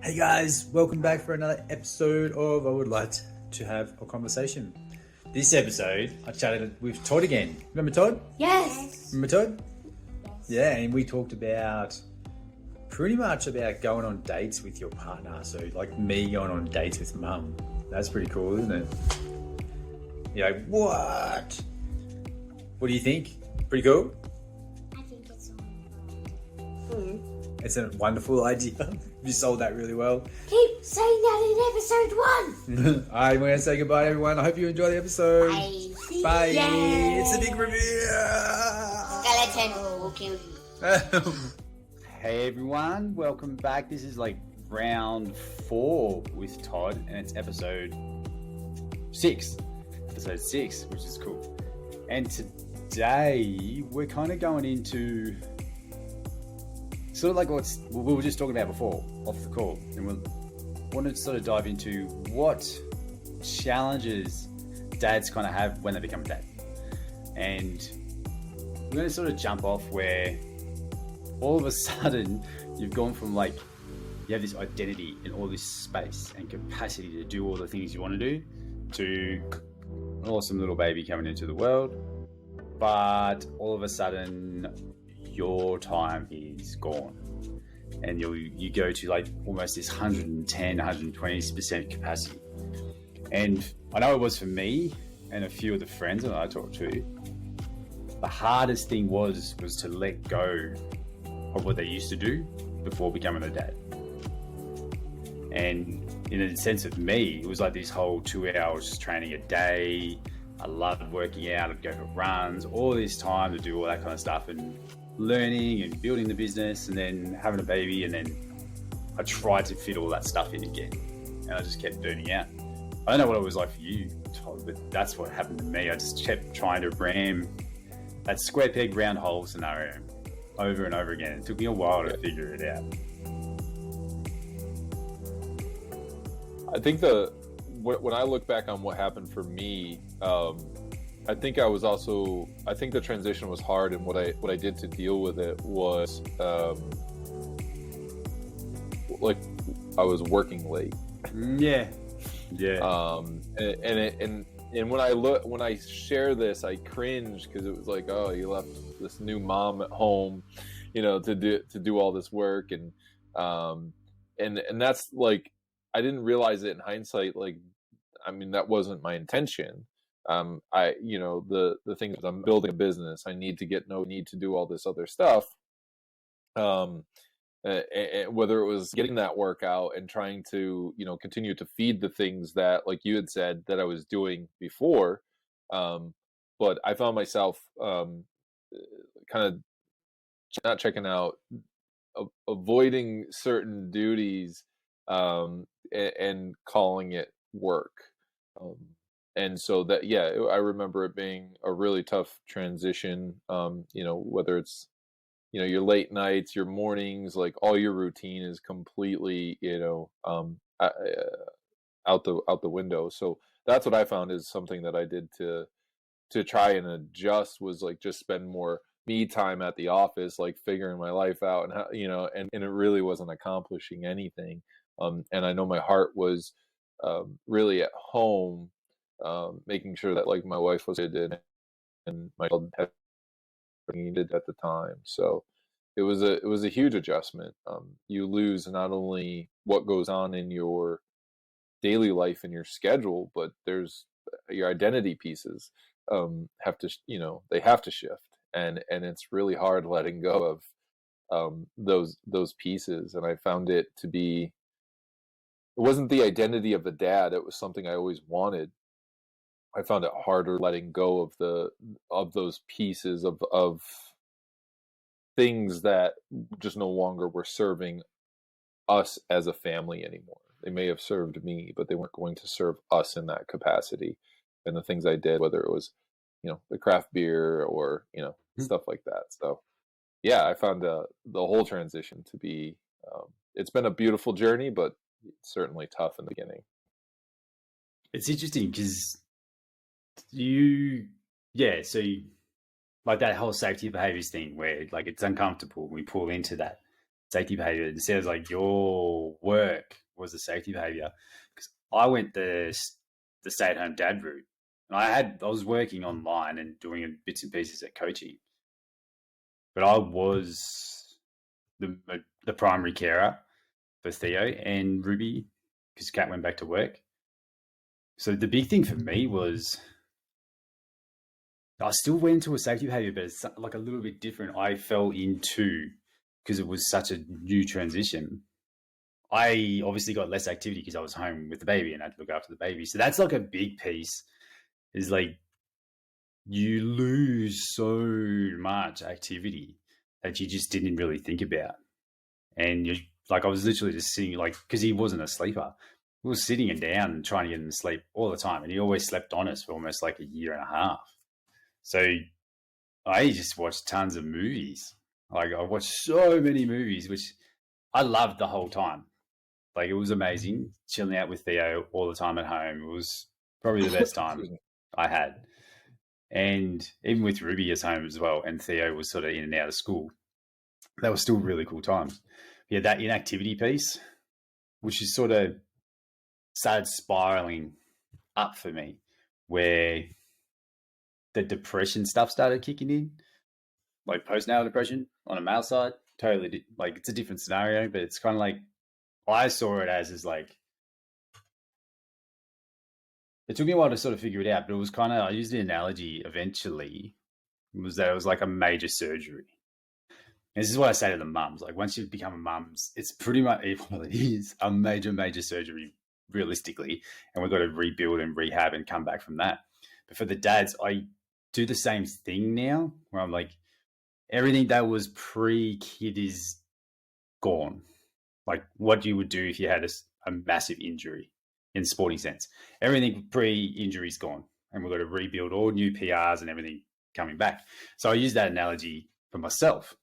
Hey guys, welcome back for another episode of I Would Like to Have a Conversation. This episode, I chatted with Todd again. Remember Todd? Yes. Remember Todd? Yeah, and we talked about pretty much about going on dates with your partner. So like me going on dates with mum. That's pretty cool, isn't it? You're like, what? What do you think? Pretty cool? I think it's wonderful. It's a wonderful idea. You sold that really well. Keep saying that in episode 1. All right, we're going to say goodbye, everyone. I hope you enjoy the episode. Bye. Bye. Yay. It's a big reveal. Skeleton will kill you. Hey everyone, welcome back. This is like round 4 with Todd, and it's episode 6. Episode 6, which is cool. And today we're kind of going into sort of like what we were just talking about before, off the call. And we wanted to sort of dive into what challenges dads kind of have when they become a dad. And we're going to sort of jump off where all of a sudden you've gone from like you have this identity in all this space and capacity to do all the things you want to do to an awesome little baby coming into the world, but all of a sudden your time is gone and you go to like almost this 110-120% capacity. And I know it was for me and a few of the friends that I talked to. The hardest thing was to let go of what they used to do before becoming a dad. And in a sense of me, it was like this whole 2 hours training a day. I loved working out, I'd go for runs, all this time to do all that kind of stuff and learning and building the business and then having a baby. And then I tried to fit all that stuff in again and I just kept burning out. I don't know what it was like for you, Todd, but that's what happened to me. I just kept trying to ram that square peg round hole scenario over and over again. It took me a while to figure it out. I think when I look back on what happened for me, I think the transition was hard, and what I did to deal with it was like I was working late. Yeah. And when I share this, I cringe because it was like, oh, you left this new mom at home, to do all this work, and that's like, I didn't realize it in hindsight. Like, I mean, that wasn't my intention. The things, I'm building a business, I need to do all this other stuff. And whether it was getting that work out and trying to, continue to feed the things that, like you had said, that I was doing before. But I found myself kind of not checking out, avoiding certain duties, and calling it work. And so that, I remember it being a really tough transition, whether it's, your late nights, your mornings, like all your routine is completely, out the window. So that's what I found is something that I did to try and adjust, was like just spend more me time at the office, like figuring my life out and how, and it really wasn't accomplishing anything. And I know my heart was really at home, making sure that like my wife was good and my child had needed at the time. So it was a huge adjustment. You lose not only what goes on in your daily life and your schedule, but there's your identity pieces have to shift, and it's really hard letting go of those pieces. And I found it to be, it wasn't the identity of the dad, it was something I always wanted. I found it harder letting go of those pieces of things that just no longer were serving us as a family anymore. They may have served me, but they weren't going to serve us in that capacity. And the things I did, whether it was, the craft beer or, stuff like that. So yeah, I found the whole transition to be, it's been a beautiful journey, but it's certainly tough in the beginning. It's interesting because like that whole safety behaviors thing where like it's uncomfortable, we pull into that. safety behavior instead of like your work was the safety behavior. Because I went the stay-at-home dad route, and I was working online and doing bits and pieces at coaching, but I was the primary carer for Theo and Ruby because Kat went back to work. So the big thing for me was I still went into a safety behavior, but it's like a little bit different. I fell into, because it was such a new transition, I obviously got less activity because I was home with the baby and I had to look after the baby. So that's like a big piece, is like you lose so much activity that you just didn't really think about. And you like, I was literally just sitting, like, because he wasn't a sleeper. We were sitting him down and trying to get him to sleep all the time. And he always slept on us for almost like a year and a half. So I just watched tons of movies. Like, I watched so many movies, which I loved the whole time. Like, it was amazing chilling out with Theo all the time at home. It was probably the best time I had. And even with Ruby as home as well, and Theo was sort of in and out of school, that was still really cool times. Yeah, that inactivity piece, which is sort of started spiraling up for me, where the depression stuff started kicking in, like postnatal depression on a male side. Totally, like, it's a different scenario, but it's kind of like, I saw it as like, it took me a while to sort of figure it out, but it was kind of, I used the analogy eventually, was that it was like a major surgery. And this is what I say to the mums, like, once you become a mum, it's pretty much, well, it is a major surgery realistically, and we've got to rebuild and rehab and come back from that. But for the dads, I do the same thing now, where I'm like, everything that was pre-kid is gone. Like what you would do if you had a massive injury in sporting sense. Everything pre-injury is gone, and we've got to rebuild all new PRs and everything coming back. So I use that analogy for myself.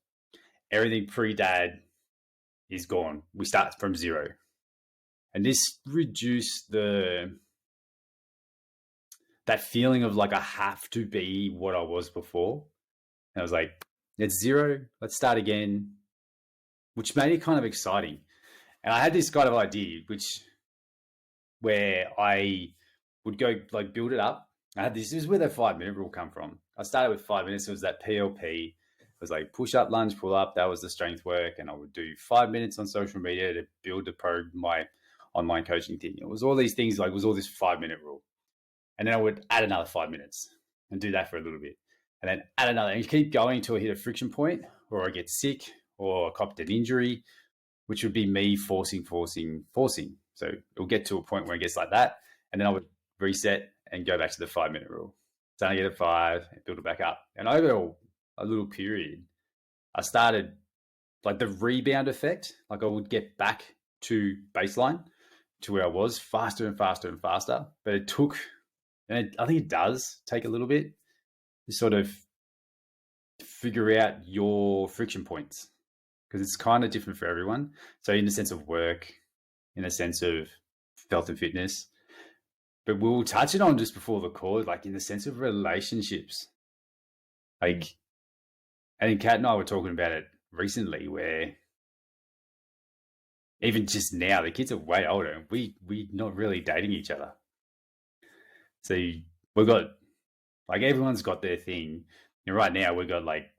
Everything pre-dad is gone. We start from zero. And this reduced that feeling of like I have to be what I was before. And I was like, it's zero, let's start again, which made it kind of exciting. And I had this kind of idea, where I would go like build it up. This is where the 5-minute rule come from. I started with 5 minutes. It was that PLP. It was like push up, lunge, pull up. That was the strength work. And I would do 5 minutes on social media to build my online coaching thing. It was all these things, like, it was all this 5-minute rule. And then I would add another 5 minutes and do that for a little bit. And then add another. And you keep going until I hit a friction point, or I get sick, or I copped an injury, which would be me forcing. So it'll get to a point where it gets like that. And then I would reset and go back to the 5-minute rule. So I get at 5 and build it back up. And over a little period, I started like the rebound effect. Like I would get back to baseline, to where I was, faster and faster and faster. But it took, and I think it does take a little bit to sort of figure out your friction points, because it's kind of different for everyone. So in the sense of work, in the sense of health and fitness, but we'll touch it on just before the call, like in the sense of relationships. Like, I think Kat and I were talking about it recently, where even just now, the kids are way older and we're not really dating each other. So we've got, like, everyone's got their thing. And right now we've got like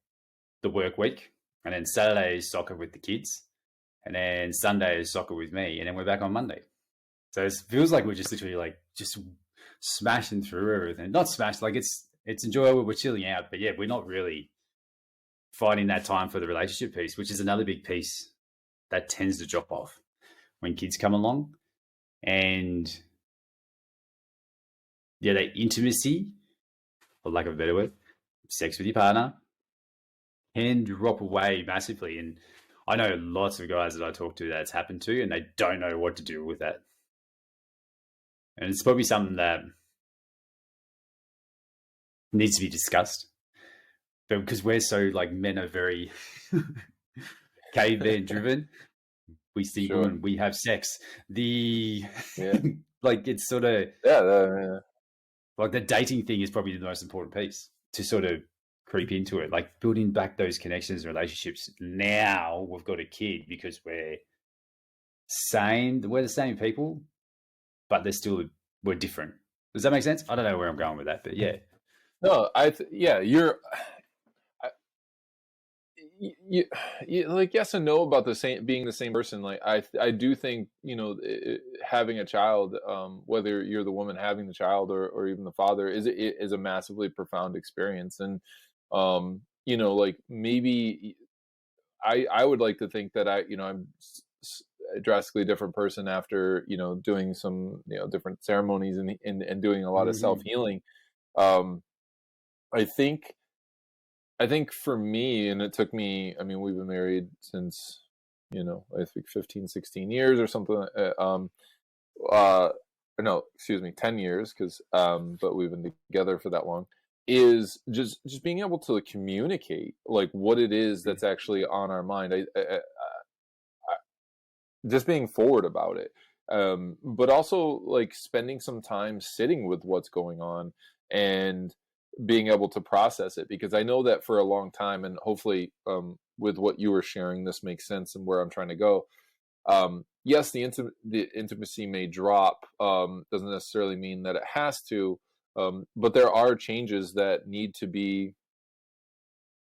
the work week, and then Saturday is soccer with the kids, and then Sunday is soccer with me, and then we're back on Monday. So it feels like we're just literally like just smashing through everything. Not smashed, like it's enjoyable, we're chilling out, but yeah, we're not really finding that time for the relationship piece, which is another big piece that tends to drop off when kids come along. And yeah, that intimacy, for lack of a better word, sex with your partner, can drop away massively. And I know lots of guys that I talk to that's happened to, and they don't know what to do with that. And it's probably something that needs to be discussed. But because we're so, like, men are very caveman driven, we see women, we have sex. Like, it's sort of like the dating thing is probably the most important piece to sort of creep into it, like building back those connections and relationships. Now we've got a kid because we're the same people, but we're different. Does that make sense? I don't know where I'm going with that, but yeah. No, you're. You like yes and no about being the same person. Like I do think having a child, whether you're the woman having the child or even the father, is a massively profound experience. And like maybe I would like to think that I'm a drastically different person after doing some different ceremonies and doing a lot of self-healing. I think for me, and it took me, I mean, we've been married since, I think 15, 16 years or something. No, excuse me, 10 years, but we've been together for that long, is just being able to communicate like what it is that's actually on our mind. Just being forward about it. But also like spending some time sitting with what's going on and being able to process it, because I know that for a long time, and hopefully with what you were sharing, this makes sense and where I'm trying to go. Yes, the intimacy may drop, doesn't necessarily mean that it has to, but there are changes that need to be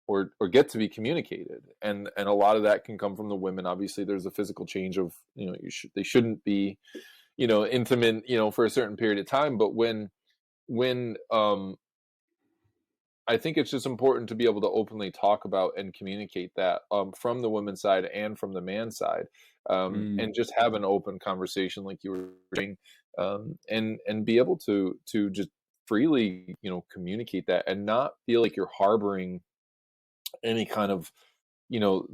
or get to be communicated, and a lot of that can come from the women. Obviously there's a physical change of they shouldn't be intimate for a certain period of time, but when I think it's just important to be able to openly talk about and communicate that from the women's side and from the man's side, and just have an open conversation like you were saying, and be able to just freely communicate that and not feel like you're harboring any kind of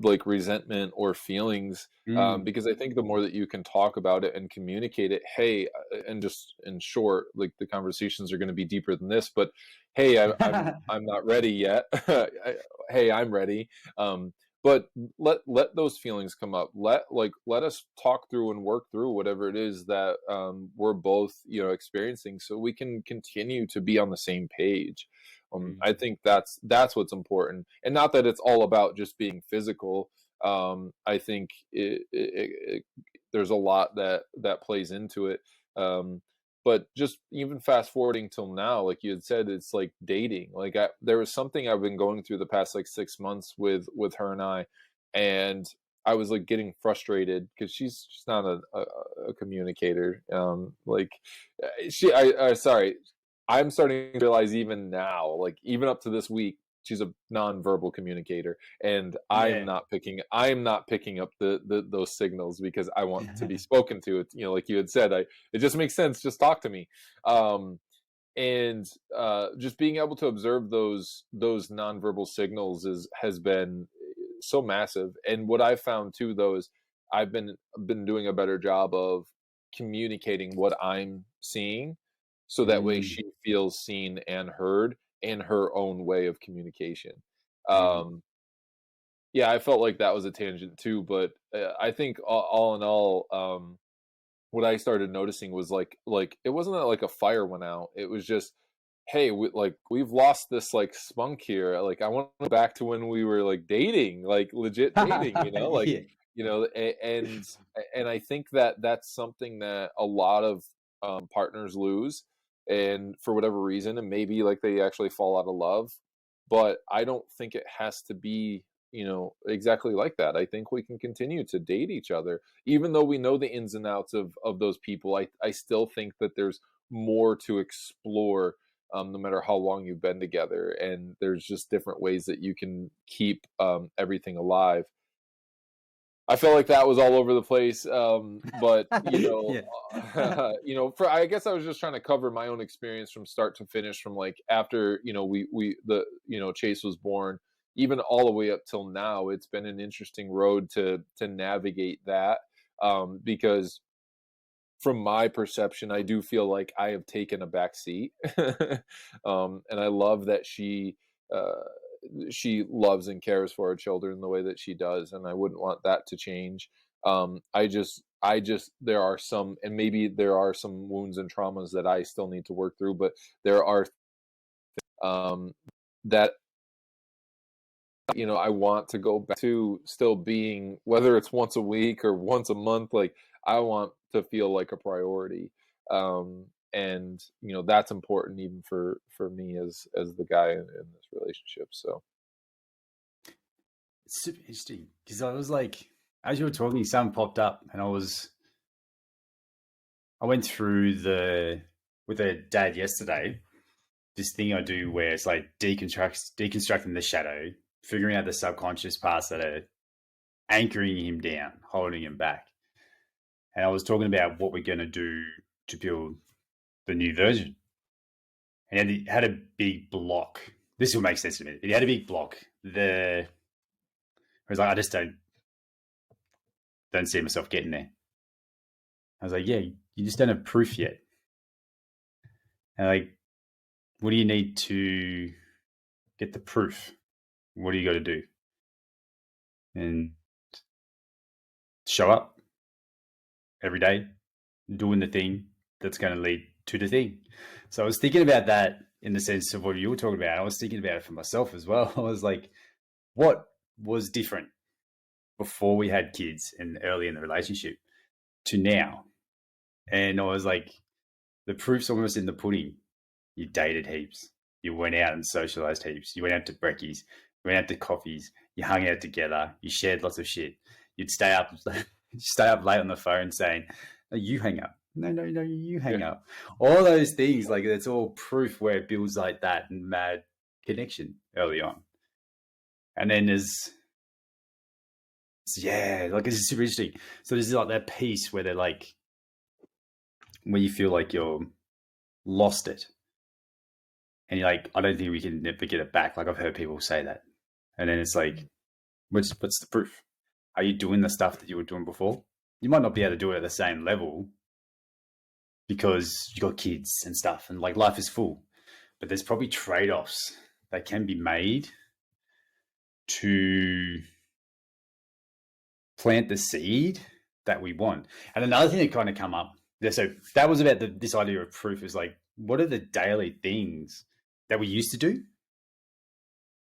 like resentment or feelings, because I think the more that you can talk about it and communicate it, hey, and just in short, like the conversations are going to be deeper than this, but hey, I'm not ready yet. Hey, I'm ready. But let those feelings come up. Let us talk through and work through whatever it is that we're both experiencing, so we can continue to be on the same page. I think that's what's important, and not that it's all about just being physical. I think there's a lot that plays into it. But just even fast forwarding till now, like you had said, it's like dating. Like there was something I've been going through the past like 6 months with her and I, and I was like getting frustrated because she's not a communicator. Sorry. I'm starting to realize even now, like even up to this week, she's a nonverbal communicator, and I'm not picking up those signals because I want to be spoken to. It, like you had said, it just makes sense. Just talk to me. And just being able to observe those nonverbal signals has been so massive. And what I've found too, though, is I've been doing a better job of communicating what I'm seeing, so that way she feels seen and heard in her own way of communication. Yeah, I felt like that was a tangent too, but I think all in all, what I started noticing was like it wasn't that like a fire went out. It was just, hey, we've lost this like spunk here. Like I want to go back to when we were like dating, like legit dating, like and I think that that's something that a lot of partners lose, and for whatever reason, and maybe like they actually fall out of love, but I don't think it has to be exactly like that. I think we can continue to date each other even though we know the ins and outs of those people. I still think that there's more to explore, no matter how long you've been together, and there's just different ways that you can keep everything alive. I felt like that was all over the place, but I guess I was just trying to cover my own experience from start to finish, from like after Chase was born, even all the way up till now. It's been an interesting road to navigate that, because from my perception, I do feel like I have taken a back seat, and I love that she loves and cares for her children the way that she does, and I wouldn't want that to change. I just there are some, and maybe there are some wounds and traumas that I still need to work through, but there are that I want to go back to still being, whether it's once a week or once a month, like I want to feel like a priority. And that's important even for me as the guy in this relationship. So It's super interesting because I was like, as you were talking, something popped up, and I went through with a dad yesterday, this thing I do where it's like deconstructing the shadow, figuring out the subconscious parts that are anchoring him down, holding him back. And I was talking about what we're going to do to build the new version. And he had a big block. This will make sense to me. He had a big block. I was like, I just don't see myself getting there. I was like, yeah, you just don't have proof yet. And like, what do you need to get the proof? What do you got to do? And show up every day, doing the thing that's going to lead to the thing. So I was thinking about that in the sense of what you were talking about. I was thinking about it for myself as well. I was like, what was different before we had kids and early in the relationship to now? And I was like, the proof's almost in the pudding. You dated heaps. You went out and socialized heaps. You went out to brekkies. You went out to coffees. You hung out together. You shared lots of shit. You'd stay up late on the phone saying, no, you hang up. No, you hang up. All those things, like it's all proof where it builds like that and mad connection early on. And then it's super interesting. So there's like that piece where they're like, where you feel like you're lost it. And you're like, I don't think we can never get it back. Like I've heard people say that. And then it's like, what's the proof? Are you doing the stuff that you were doing before? You might not be able to do it at the same level because you got kids and stuff and like life is full. But there's probably trade-offs that can be made to plant the seed that we want. And another thing that kind of come up, so that was about this idea of proof, is like, what are the daily things that we used to do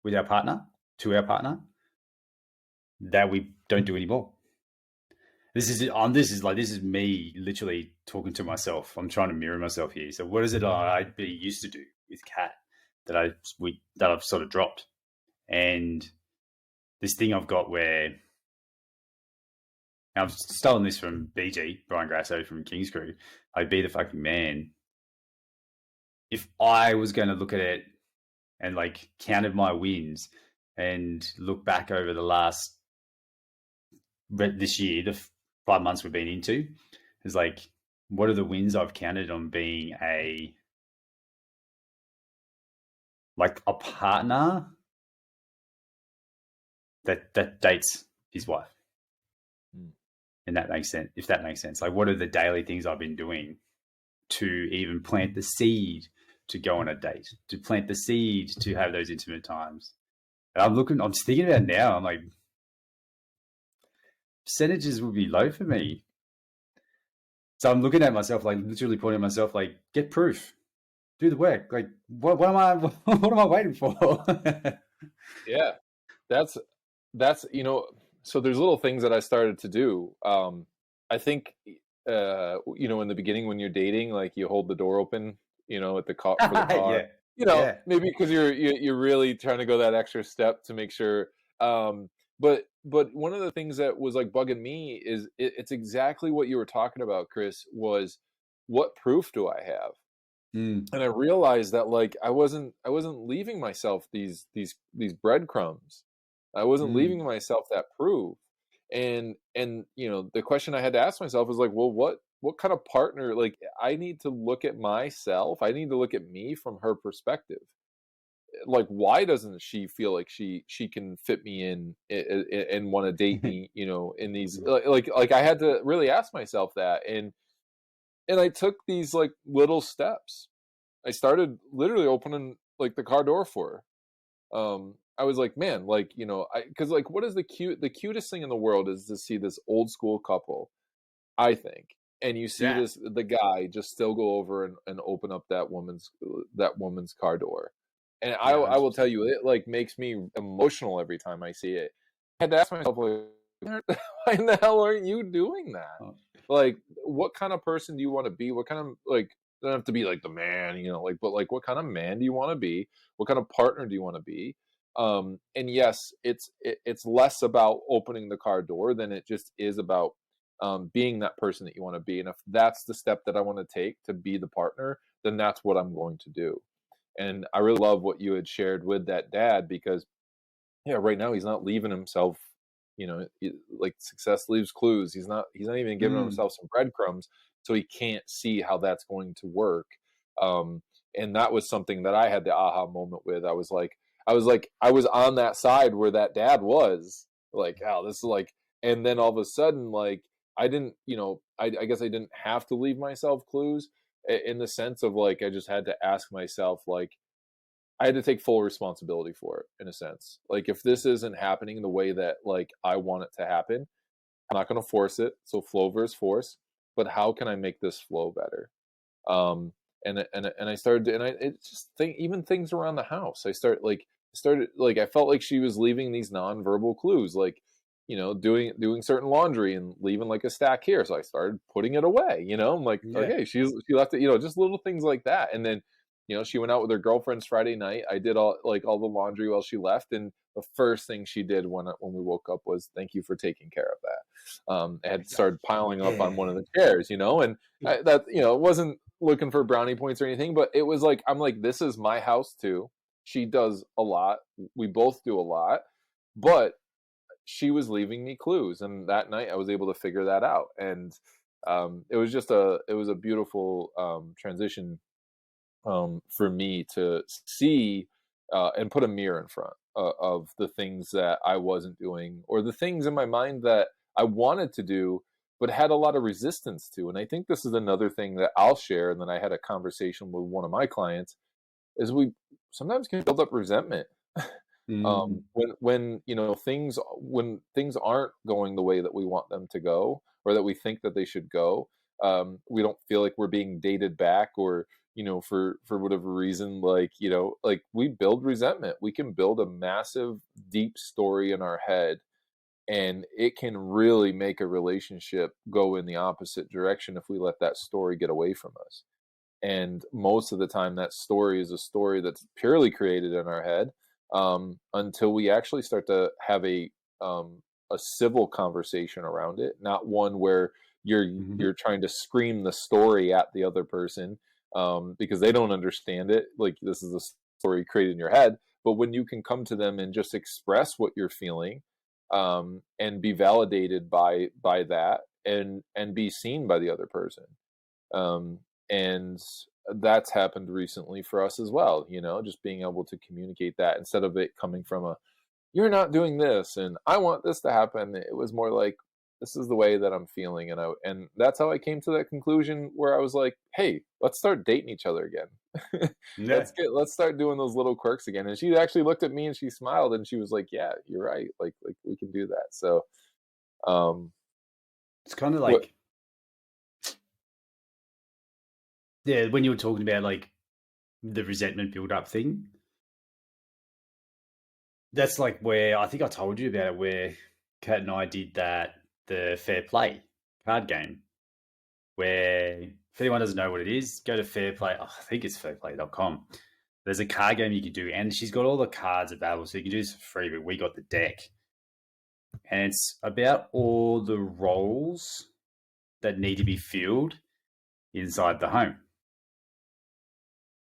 with our partner, to our partner, that we don't do anymore? This is me literally talking to myself. I'm trying to mirror myself here. So what is it I used to do with Kat that I've sort of dropped? And this thing I've got where I've stolen this from BG, Brian Grasso from King's Crew. I'd be the fucking man. If I was going to look at it and like counted my wins and look back over this year, the 5 months we've been into, is like, what are the wins I've counted on being a partner that dates his wife? And that makes sense. If that makes sense, like, what are the daily things I've been doing to even plant the seed to go on a date, to plant the seed to have those intimate times? And I'm thinking about it now. I'm like, percentages would be low for me. So I'm looking at myself, like literally pointing at myself, like, get proof, do the work. Like, what am I waiting for? Yeah, that's so there's little things that I started to do. I think, in the beginning when you're dating, like you hold the door open, at the car for the car. Yeah. Maybe because you're really trying to go that extra step to make sure. But one of the things that was like bugging me is it's exactly what you were talking about, Chris, was what proof do I have? And I realized that like I wasn't leaving myself these breadcrumbs. I wasn't leaving myself that proof. And the question I had to ask myself is like, well, what kind of partner? Like, I need to look at myself. I need to look at me from her perspective. Like, why doesn't she feel like she can fit me in and want to date me? In these like I had to really ask myself that, and I took these like little steps. I started literally opening like the car door for her. I was like, man, like, because like, what is the cutest thing in the world is to see this old school couple, I think. And you see the guy just still go over and open up that woman's car door. And Yeah, I will 100%. tell you, it like makes me emotional every time I see it. I had to ask myself, like, why in the hell aren't you doing that? Oh, Like, what kind of person do you want to be? What kind of, like, don't have to be like the man, like, but like, what kind of man do you want to be? What kind of partner do you want to be? And yes, it's less about opening the car door than it just is about being that person that you want to be. And if that's the step that I want to take to be the partner, then that's what I'm going to do. And I really love what you had shared with that dad, because yeah, right now he's not leaving himself, like success leaves clues. He's not even giving mm, himself some breadcrumbs, so he can't see how that's going to work. Um, and that was something that I had the aha moment with. I was on that side where that dad was like, oh, this is like, and then all of a sudden, like, I didn't, I guess I didn't have to leave myself clues, in the sense of like, I just had to ask myself, like, I had to take full responsibility for it, in a sense. Like, if this isn't happening the way that like I want it to happen, I'm not going to force it. So flow versus force, but how can I make this flow better? And I started, and it just think, even things around the house. I started like, I felt like she was leaving these nonverbal clues, like, doing certain laundry and leaving like a stack here. So I started putting it away. I'm like, yeah. okay, she left it. Just little things like that. And then, she went out with her girlfriends Friday night. I did all the laundry while she left, and the first thing she did when we woke up was, "Thank you for taking care of that." It had started piling up on one of the chairs, and that, it wasn't looking for brownie points or anything, but it was like, I'm like, this is my house too. She does a lot. We both do a lot, but she was leaving me clues, and that night I was able to figure that out. And it was a beautiful transition, for me to see, and put a mirror in front of the things that I wasn't doing, or the things in my mind that I wanted to do but had a lot of resistance to. And I think this is another thing that I'll share, and then I had a conversation with one of my clients, is we sometimes can build up resentment. Mm, When things aren't going the way that we want them to go, or that we think that they should go, we don't feel like we're being dated back, or for whatever reason, like we build resentment. We can build a massive deep story in our head, and it can really make a relationship go in the opposite direction if we let that story get away from us. And most of the time, that story is a story that's purely created in our head, until we actually start to have a civil conversation around it, not one where mhm. you're trying to scream the story at the other person, because they don't understand it. Like, this is a story created in your head. But when you can come to them and just express what you're feeling, and be validated by that, and be seen by the other person. And that's happened recently for us as well, just being able to communicate that, instead of it coming from a, you're not doing this and I want this to happen. It was more like, this is the way that I'm feeling. And that's how I came to that conclusion, where I was like, hey, let's start dating each other again. Yeah. Let's start doing those little quirks again. And she actually looked at me and she smiled, and she was like, yeah, you're right. Like we can do that. So, um, It's kind of what, like, yeah, when you were talking about like the resentment build up thing, that's like where I think I told you about it, where Kat and I did the Fair Play card game, where if anyone doesn't know what it is, go to Fair Play. Oh, I think it's fairplay.com. There's a card game you can do, and she's got all the cards available, so you can do this for free, but we got the deck. And it's about all the roles that need to be filled inside the home.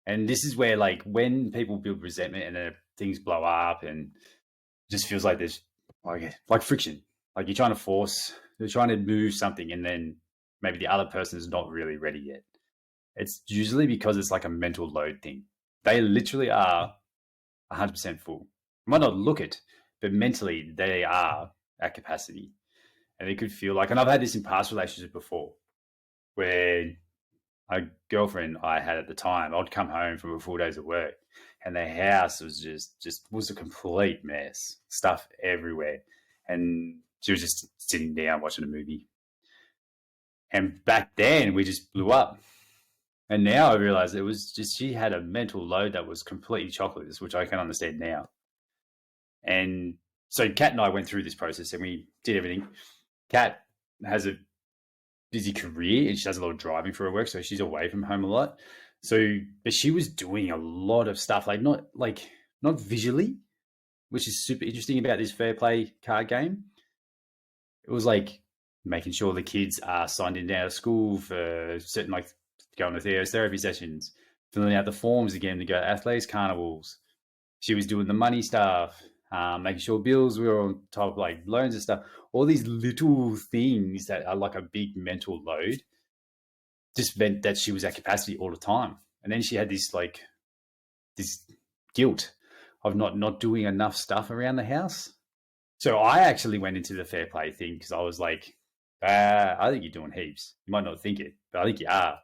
And this is where, like, when people build resentment and then things blow up, and it just feels like there's like friction. Like you're trying to move something, and then maybe the other person is not really ready yet. It's usually because it's like a mental load thing. They literally are 100% full. Might not look it, but mentally they are at capacity. And it could feel like, and I've had this in past relationships before, where a girlfriend I had at the time, I'd come home from a full days of work, and the house was just was a complete mess, stuff everywhere. And she was just sitting down watching a movie. And back then we just blew up. And now I realize it was just she had a mental load that was completely chocolate, which I can understand now. And so Kat and I went through this process and we did everything. Kat has a busy career and she does a lot of driving for her work, so she's away from home a lot. So, but she was doing a lot of stuff, not visually, which is super interesting about this fair play card game. It was like making sure the kids are signed in out of school for certain, like going to therapy sessions, filling out the forms again to go to athletics carnivals. She was doing the money stuff, making sure bills were on top, like loans and stuff. All these little things that are like a big mental load just meant that she was at capacity all the time. And then she had this guilt of not doing enough stuff around the house. So I actually went into the fair play thing because I was like, I think you're doing heaps. You might not think it, but I think you are.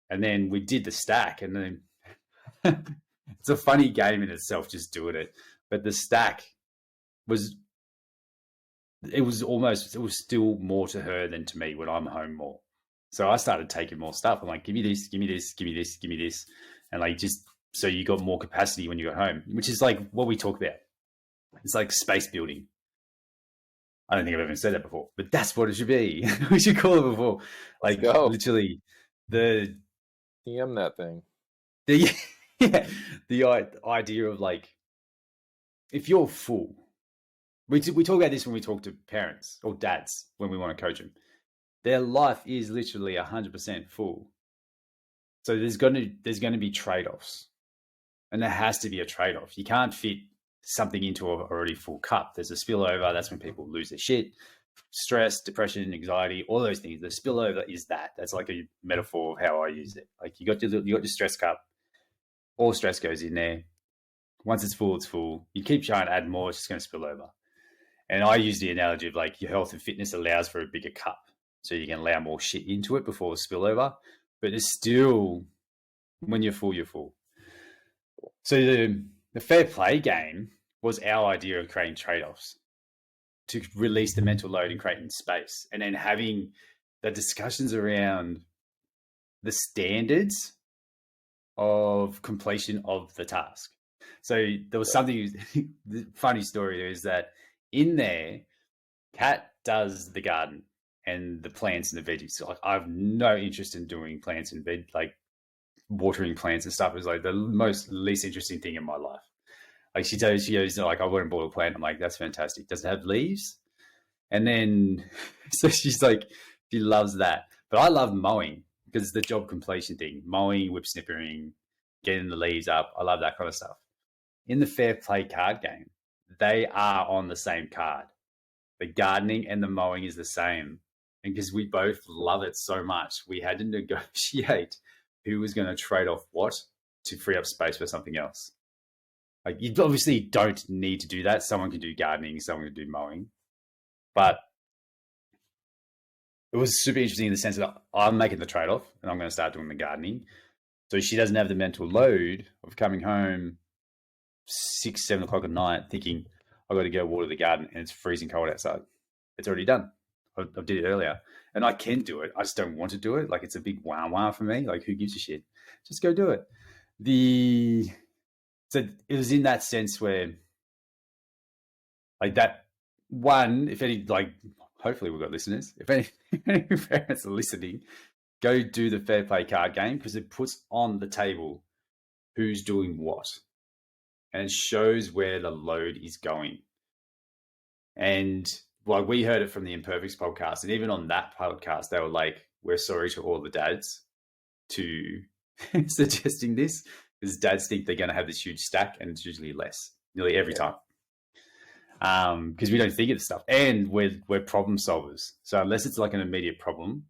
And then we did the stack, and then it's a funny game in itself, just doing it. But the stack was still more to her than to me when I'm home more. So I started taking more stuff. I'm like, give me this, give me this, give me this, give me this. And like, just so you got more capacity when you got home, which is like what we talk about. It's like space building. I don't think I've ever said that before, but that's what it should be. We should call it before. Like literally the DM that thing. The idea of like, if you're full, we talk about this when we talk to parents or dads when we want to coach them. Their life is literally 100% full. So there's going to be trade-offs, and there has to be a trade-off. You can't fit something into an already full cup. There's a spillover. That's when people lose their shit. Stress, depression, anxiety, all those things. The spillover is that. That's like a metaphor of how I use it. Like you got your stress cup. All stress goes in there. Once it's full, it's full. You keep trying to add more, it's just going to spill over. And I use the analogy of like your health and fitness allows for a bigger cup. So you can allow more shit into it before it spill over. But it's still, when you're full, you're full. So the fair play game was our idea of creating trade-offs to release the mental load and creating space. And then having the discussions around the standards of completion of the task. So there was something, the funny story is that in there, Kat does the garden and the plants and the veggies. So like, I have no interest in doing plants and veg, like watering plants and stuff is like the most least interesting thing in my life. Like she goes like, I went and bought a plant. I'm like, that's fantastic. Does it have leaves? And then, so she's like, she loves that. But I love mowing because it's the job completion thing. Mowing, whip snippering, getting the leaves up. I love that kind of stuff. In the fair play card game, they are on the same card. The gardening and the mowing is the same. And because we both love it so much, we had to negotiate who was going to trade off what to free up space for something else. Like you obviously don't need to do that. Someone can do gardening, someone can do mowing. But it was super interesting in the sense that I'm making the trade-off and I'm going to start doing the gardening. So she doesn't have the mental load of coming home 6, 7 o'clock at night thinking, I've got to go water the garden and it's freezing cold outside. It's already done. I did it earlier. And I can do it. I just don't want to do it. Like it's a big wow for me. Like who gives a shit? Just go do it. So it was in that sense where like that one, if any, like hopefully we've got listeners. If any parents are listening, go do the fair play card game because it puts on the table who's doing what. And it shows where the load is going. And like we heard it from the Imperfects podcast, and even on that podcast, they were like, we're sorry to all the dads to suggesting this, because dads think they're going to have this huge stack, and it's usually less, nearly every time. Because we don't think of the stuff, and we're problem solvers. So unless it's like an immediate problem,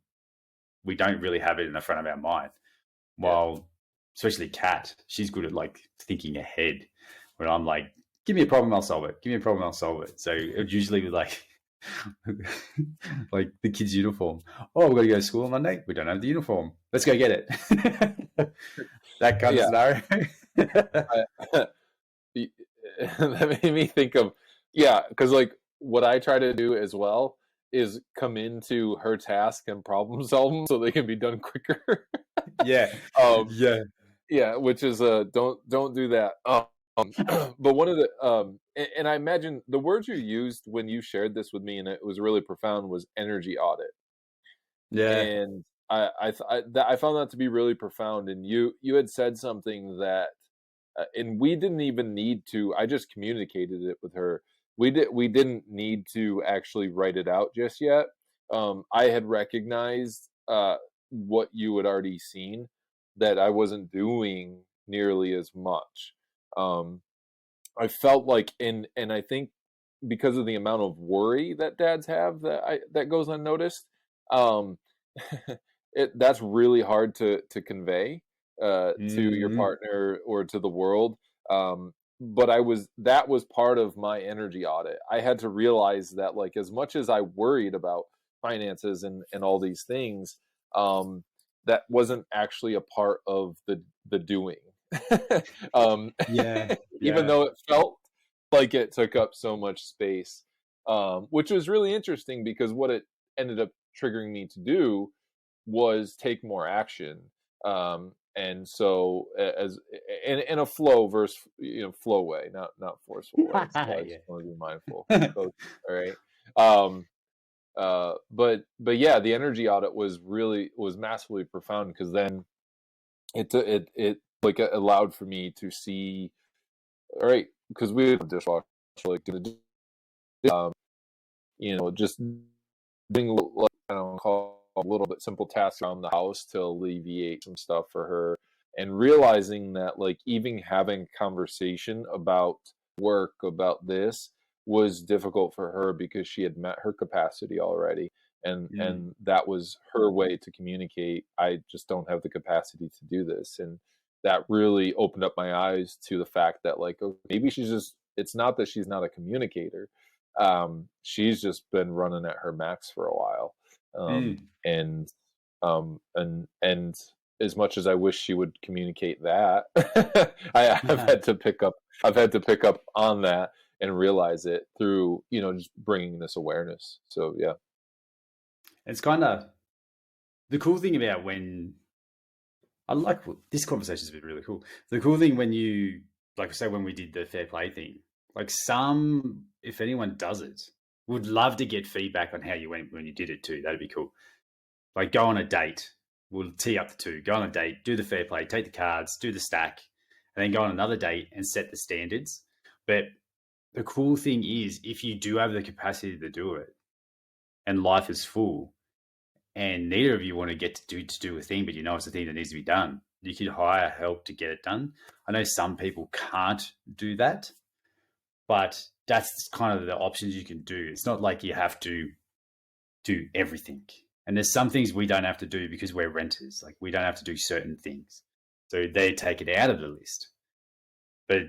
we don't really have it in the front of our mind. While, especially Kat, she's good at like thinking ahead. When I'm like, give me a problem, I'll solve it. Give me a problem, I'll solve it. So it would usually be like, like the kids' uniform. Oh, we've got to go to school on Monday. We don't have the uniform. Let's go get it. That kind of scenario. That made me think of, because like what I try to do as well is come into her task and problem solve them so they can be done quicker. Yeah. um, Yeah. yeah, which is don't do that. But one of the and I imagine the words you used when you shared this with me, and it was really profound, was energy audit. Yeah. And I found that to be really profound. And you had said something that, and we didn't even need to. I just communicated it with her. We didn't need to actually write it out just yet. I had recognized what you had already seen, that I wasn't doing nearly as much. Um, I felt like, and I think because of the amount of worry that dads have that goes unnoticed, um, that's really hard to convey to your Mm. partner or to the world. But that was part of my energy audit. I had to realize that, like, as much as I worried about finances and all these things, that wasn't actually a part of the doing. um, Yeah. even Yeah. though it felt like it took up so much space, which was really interesting because what it ended up triggering me to do was take more action. And so as in a flow versus flow way, not forceful way. So I Yeah. just want to be mindful. So, all right. Um, but yeah, the energy audit was massively profound, because then it like allowed for me to see, all right, because we have a dishwasher, like, just doing, like, I don't know, call a little bit simple tasks around the house to alleviate some stuff for her, and realizing that, like, even having a conversation about work, about this, was difficult for her because she had met her capacity already, and Mm. and that was her way to communicate, I just don't have the capacity to do this. And that really opened up my eyes to the fact that, like, oh, maybe it's not that she's not a communicator. She's just been running at her max for a while. Mm. And and as much as I wish she would communicate that, I've had to pick up on that and realize it through, just bringing this awareness. So yeah. It's kind of the cool thing about when I like this conversation's been really cool. The cool thing when you, like, say, when we did the fair play thing, like, if anyone does it, would love to get feedback on how you went when you did it too. That'd be cool. Like, go on a date. We'll tee up the two. Go on a date, do the fair play, take the cards, do the stack, and then go on another date and set the standards. But the cool thing is, if you do have the capacity to do it, and life is full, and neither of you want to get to do a thing, but it's a thing that needs to be done, you could hire help to get it done. I know some people can't do that, but that's kind of the options you can do. It's not like you have to do everything. And there's some things we don't have to do because we're renters. Like, we don't have to do certain things. So they take it out of the list. But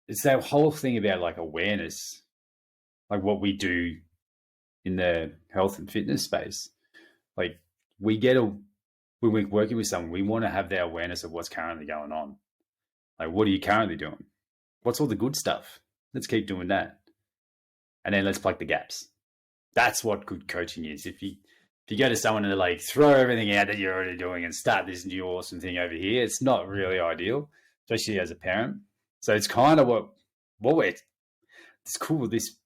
it's that whole thing about, like, awareness, like what we do in the health and fitness space. Like, when we're working with someone, we want to have the awareness of what's currently going on. Like, what are you currently doing? What's all the good stuff? Let's keep doing that. And then let's plug the gaps. That's what good coaching is. If you go to someone and they're like, throw everything out that you're already doing and start this new awesome thing over here, it's not really ideal, especially as a parent. So it's kind of it's cool. This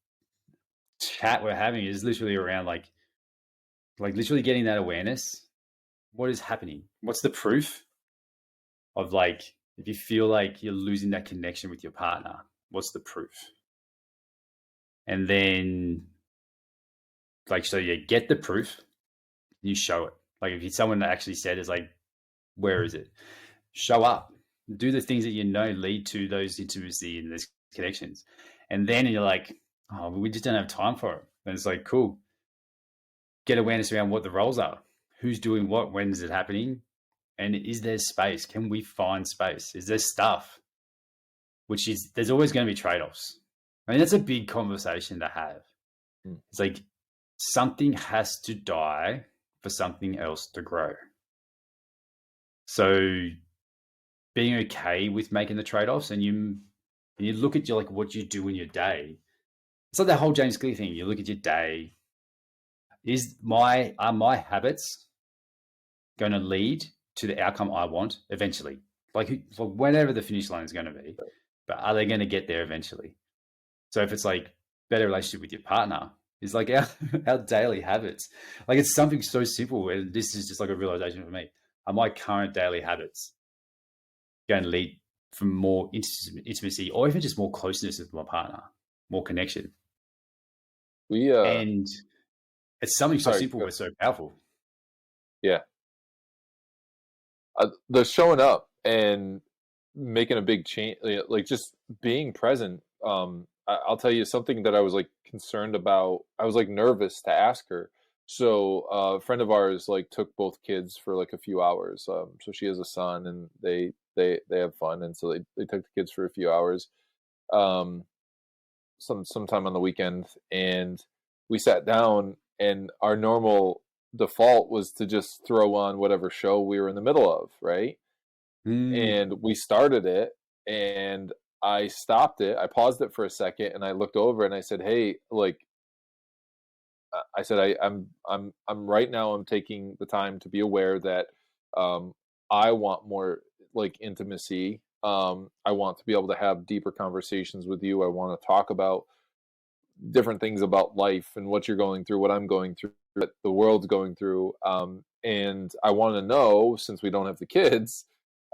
chat we're having is literally around like literally getting that awareness. What is happening? What's the proof of, like, if you feel like you're losing that connection with your partner, what's the proof? And then, like, so you get the proof, you show it. Like, if someone actually said, is like, where is it? Show up, do the things that lead to those intimacy and those connections. And then you're like, oh, we just don't have time for it. And it's like, cool. Get awareness around what the roles are. Who's doing what? When is it happening? And is there space? Can we find space? Is there stuff? There's always going to be trade-offs. I mean, that's a big conversation to have. It's like, something has to die for something else to grow. So being okay with making the trade-offs, and you look at like what you do in your day. It's like that whole James Clear thing. You look at your day. Are my habits going to lead to the outcome I want eventually? Like whenever the finish line is going to be, but are they going to get there eventually? So if it's like better relationship with your partner, it's like our daily habits. Like it's something so simple, and this is just like a realization for me. Are my current daily habits going to lead from more intimacy, or even just more closeness with my partner, more connection? And it's something so simple but so powerful. Yeah. The showing up and making a big change, like just being present. I'll tell you something that I was like concerned about. I was like nervous to ask her. So a friend of ours like took both kids for like a few hours. So she has a son, and they have fun, and so they took the kids for a few hours, sometime on the weekend, and we sat down, and our normal default was to just throw on whatever show we were in the middle of, right? And we started it, and I stopped it. I paused it for a second, and I looked over, and I said, "Hey, like," I said, I'm right now. I'm taking the time to be aware that I want more like intimacy. I want to be able to have deeper conversations with you. I want to talk about different things about life and what you're going through, what I'm going through, what the world's going through. And I want to know, since we don't have the kids,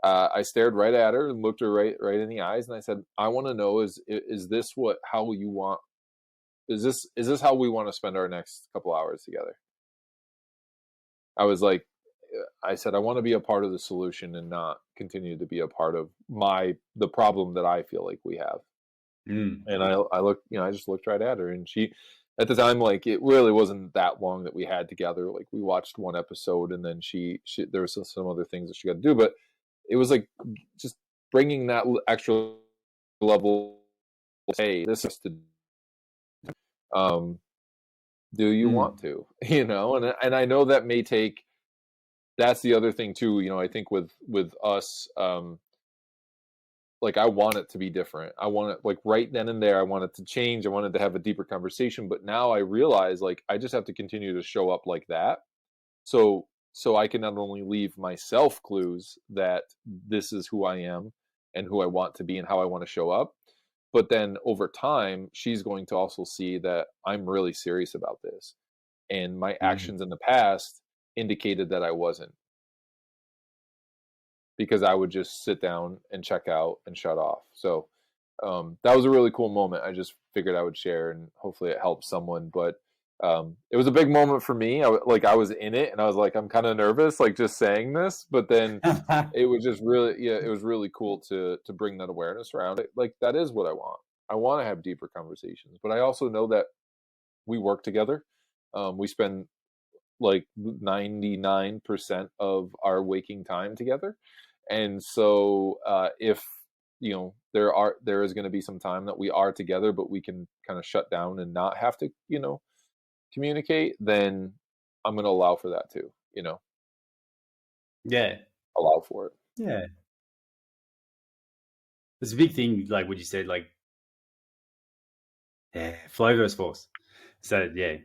I stared right at her and looked her right in the eyes, and I said, I want to know, is this how you want? Is this how we want to spend our next couple hours together? I said, I want to be a part of the solution and not continue to be a part of the problem that I feel like we have. And I looked, I just looked right at her, and she, at the time, like, it really wasn't that long that we had together. Like, we watched one episode, and then she there was some other things that she got to do, but it was like just bringing that extra level. Hey, this is to, do you want to, and I know that may take, that's the other thing too, I think with us, like, I want it to be different. I want it, like, right then and there, I want it to change. I wanted to have a deeper conversation, but now I realize, like, I just have to continue to show up like that. So I can not only leave myself clues that this is who I am and who I want to be and how I want to show up, but then over time, she's going to also see that I'm really serious about this. And my actions in the past indicated that I wasn't, because I would just sit down and check out and shut off. So that was a really cool moment. I just figured I would share, and hopefully it helps someone. But it was a big moment for me. I was in it, and I was like, I'm kind of nervous, like, just saying this. But then it was just really, it was really cool to bring that awareness around it. Like, that is what I want. I want to have deeper conversations, but I also know that we work together. We spend like 99% of our waking time together. And so if there is going to be some time that we are together, but we can kind of shut down and not have to communicate, then I'm going to allow for that too. Yeah, allow for it. Yeah, it's a big thing, like what you said, like, flow versus force. So yeah,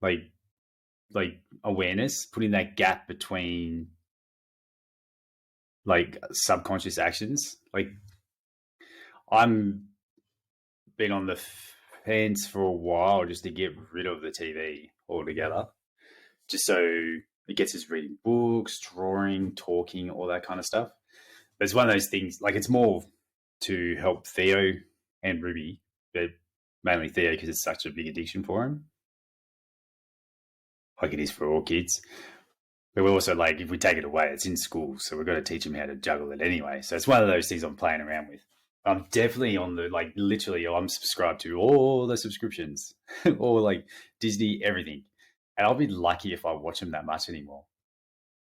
like awareness, putting that gap between like subconscious actions. Like, I'm been on the fence for a while just to get rid of the TV altogether, just so it gets us reading books, drawing, talking, all that kind of stuff. But it's one of those things, like, it's more to help Theo and Ruby, but mainly Theo because it's such a big addiction for him, like it is for all kids. But we're also like, if we take it away, it's in school, so we've got to teach him how to juggle it anyway. So it's one of those things I'm playing around with. I'm definitely on the, like, literally, I'm subscribed to all the subscriptions, all like Disney, everything. And I'll be lucky if I watch them that much anymore.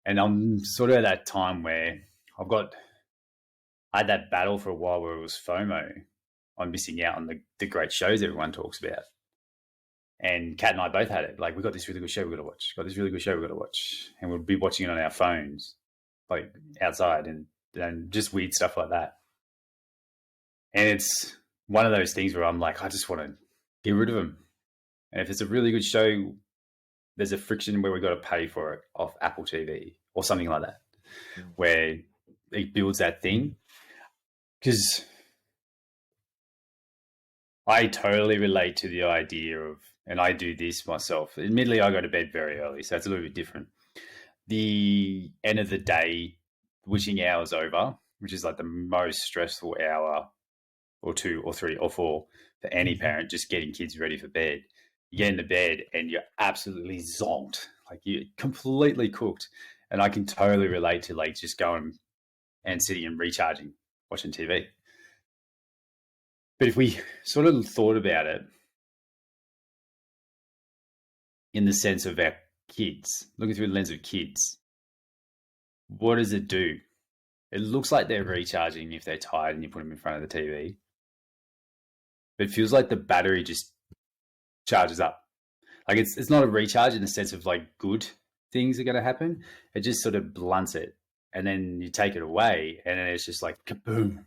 And I'm sort of at that time where I had that battle for a while where it was FOMO. I'm missing out on the great shows everyone talks about. And Kat and I both had it. Like, we got this really good show we've got to watch. Got this really good show we've got to watch. And we'll be watching it on our phones, like outside, and just weird stuff like that. And it's one of those things where I'm like, I just want to get rid of them. And if it's a really good show there's a friction where we've got to pay for it off Apple TV or something like that, where it builds that thing. Because I totally relate to the idea of, and I do this myself. Admittedly, I go to bed very early, so it's a little bit different. The end of the day, wishing hour's over, which is like the most stressful hour or 2 or 3 or 4 for any parent, just getting kids ready for bed. You get into bed and you're absolutely zonked, like you're completely cooked. And I can totally relate to like just going and sitting and recharging, watching TV. But if we sort of thought about it in the sense of our kids, looking through the lens of kids, what does it do? It looks like they're recharging if they're tired and you put them in front of the TV. But it feels like the battery just charges up. Like it's not a recharge in the sense of like good things are going to happen. It just sort of blunts it. And then you take it away and then it's just like kaboom.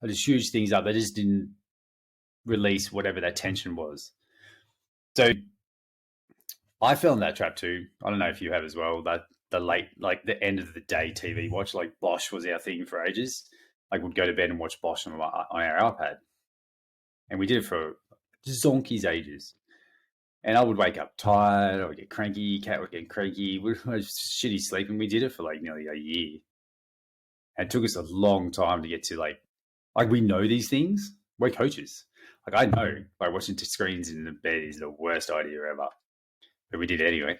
It just huge things up. They just didn't release whatever that tension was. So I fell in that trap too. I don't know if you have as well. That the late, like the end of the day TV watch, like Bosch was our thing for ages. Like we'd go to bed and watch Bosch on our iPad. And we did it for zonkies ages. And I would wake up tired, I would get cranky, Kat would get cranky, we had shitty sleep, and we did it for like nearly a year. And it took us a long time to get to like we know these things. We're coaches. Like I know, like watching screens in the bed is the worst idea ever. But we did it anyway.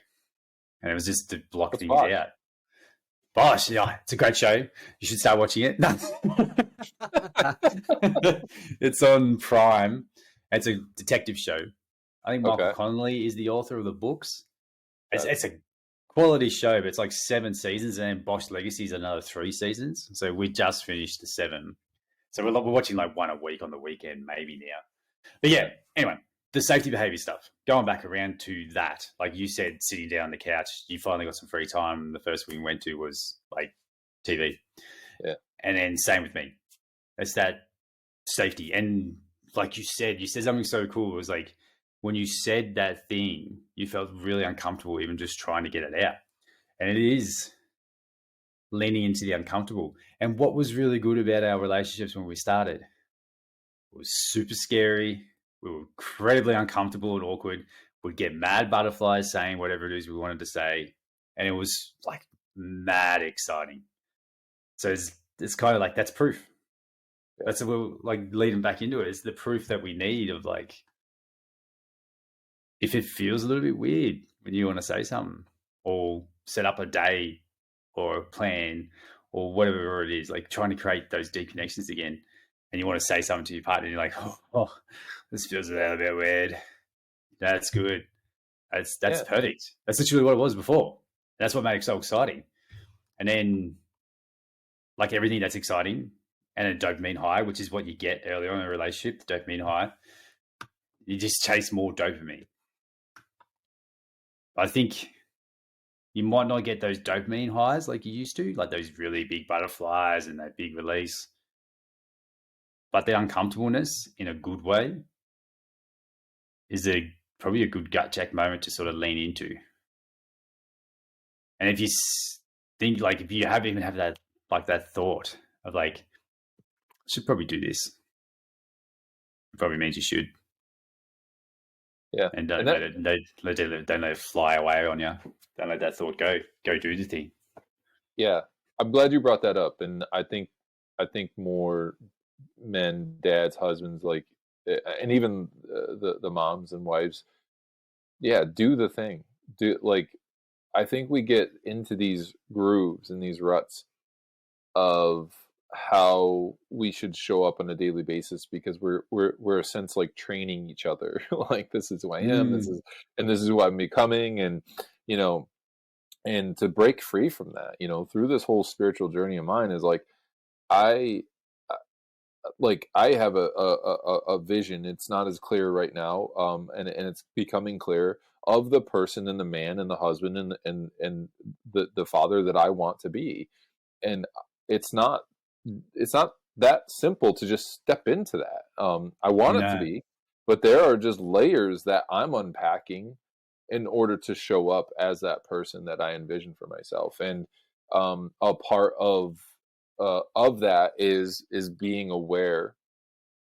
And it was just to block What's things Bosch? out. Bosch, yeah, it's a great show. You should start watching it. It's on Prime. It's a detective show. I think Michael Connolly is the author of the books. It's a quality show, but it's like 7 seasons, and then Bosch Legacy is another 3 seasons. So we just finished the 7. So we're watching like one a week on the weekend, maybe now. But yeah, anyway, the safety behavior stuff. Going back around to that, like you said, sitting down on the couch, you finally got some free time. The first we went to was like TV. Yeah. And then same with me. It's that safety. And like you said something so cool. It was like when you said that thing, you felt really uncomfortable even just trying to get it out. And it is leaning into the uncomfortable. And what was really good about our relationships when we started, it was super scary. We were incredibly uncomfortable and awkward. We'd get mad butterflies saying whatever it is we wanted to say. And it was like mad exciting. So it's kind of like, that's proof. That's what we're like leading back into it. It's the proof that we need of like, if it feels a little bit weird when you want to say something or set up a day or a plan or whatever it is, like trying to create those deep connections again, and you want to say something to your partner and you're like, oh this feels a little bit weird. That's good. That's perfect. That's literally what it was before. That's what made it so exciting. And then like everything that's exciting and a dopamine high, which is what you get earlier on in a relationship, the dopamine high, you just chase more dopamine. I think you might not get those dopamine highs like you used to, like those really big butterflies and that big release. But the uncomfortableness in a good way is probably a good gut check moment to sort of lean into. And if you think like, if you even have that, like that thought of like, I should probably do this, it probably means you should. Yeah. And don't let it fly away on you. Don't let that thought go do the thing. Yeah. I'm glad you brought that up. And I think more men, dads, husbands, like, and even the moms and wives, do the thing. I think we get into these grooves and these ruts of how we should show up on a daily basis because we're a sense like training each other. Like, this is who I am, this is who I'm becoming, and and to break free from that, through this whole spiritual journey of mine is like, I have a vision. It's not as clear right now, and it's becoming clear, of the person and the man and the husband and the father that I want to be. And it's not that simple to just step into that. I want it to be, but there are just layers that I'm unpacking in order to show up as that person that I envision for myself. And a part of that is being aware,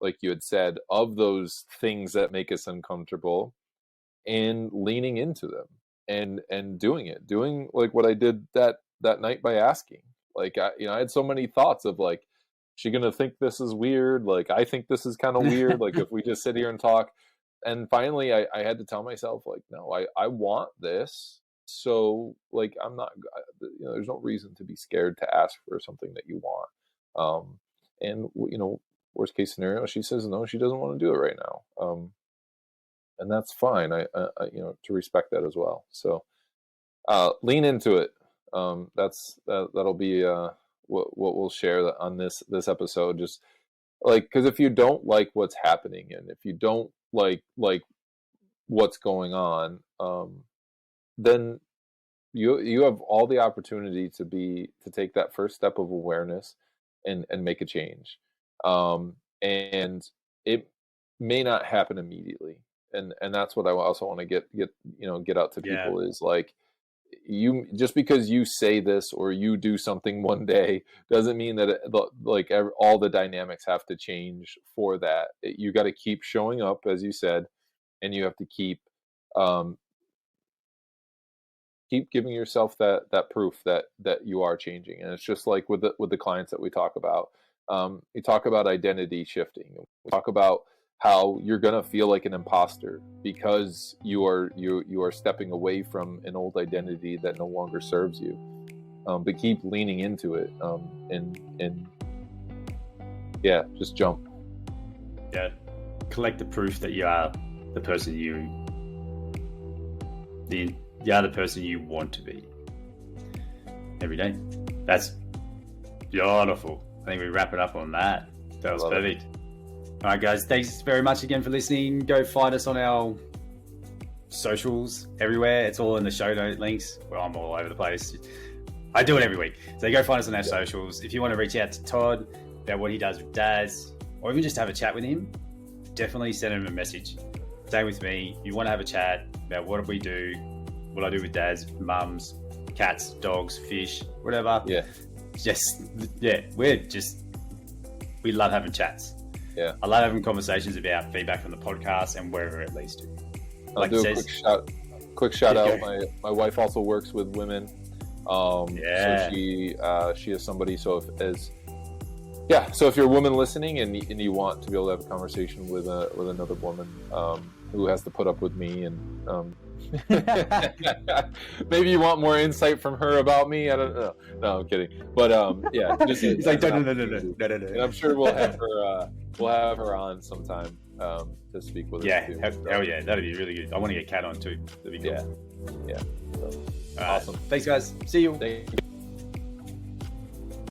like you had said, of those things that make us uncomfortable and leaning into them and doing like what I did that night by asking. Like, I had so many thoughts of like, she gonna think this is weird? Like, I think this is kind of weird. Like, if we just sit here and talk. And finally, I had to tell myself, like, no, I want this. So, like, I'm not, there's no reason to be scared to ask for something that you want. And, worst case scenario, she says no, she doesn't want to do it right now. And that's fine. I to respect that as well. So, lean into it. That'll be what we'll share on this episode. Just like, because if you don't like what's happening, and if you don't like what's going on, then you have all the opportunity to take that first step of awareness and make a change. And it may not happen immediately. And that's what I also want to get out to people is like, you, just because you say this or you do something one day doesn't mean that all the dynamics have to change for that. You got to keep showing up, as you said, and you have to keep giving yourself that proof that you are changing. And it's just like with the clients that we talk about. We talk about identity shifting. We talk about how you're gonna feel like an imposter because you are stepping away from an old identity that no longer serves you. But keep leaning into it, and just jump. Yeah, collect the proof that you are the person you are the person you want to be every day. That's beautiful. I think we wrap it up on that. That was perfect. All right, guys, thanks very much again for listening. Go find us on our socials everywhere. It's all in the show note links. Well, I'm all over the place. I do it every week. So go find us on our socials. If you want to reach out to Todd about what he does with dads, or even just have a chat with him, definitely send him a message. Same with me. If you want to have a chat about what we do, what I do with dads, mums, cats, dogs, fish, whatever. Yeah. We love having chats. Yeah. I love having conversations about feedback from the podcast and wherever it leads to. I'll do a quick shout out. My wife also works with women. So she is somebody. So if you're a woman listening and you want to be able to have a conversation with another woman who has to put up with me, and maybe you want more insight from her about me. I don't know. No, I'm kidding. But he's like, no. And I'm sure we'll have her on sometime to speak with her. Yeah, too. hell yeah, that'd be really good. I want to get Kat on too. That'd be cool. Yeah. So, awesome. Thanks, guys. See you. Thank you.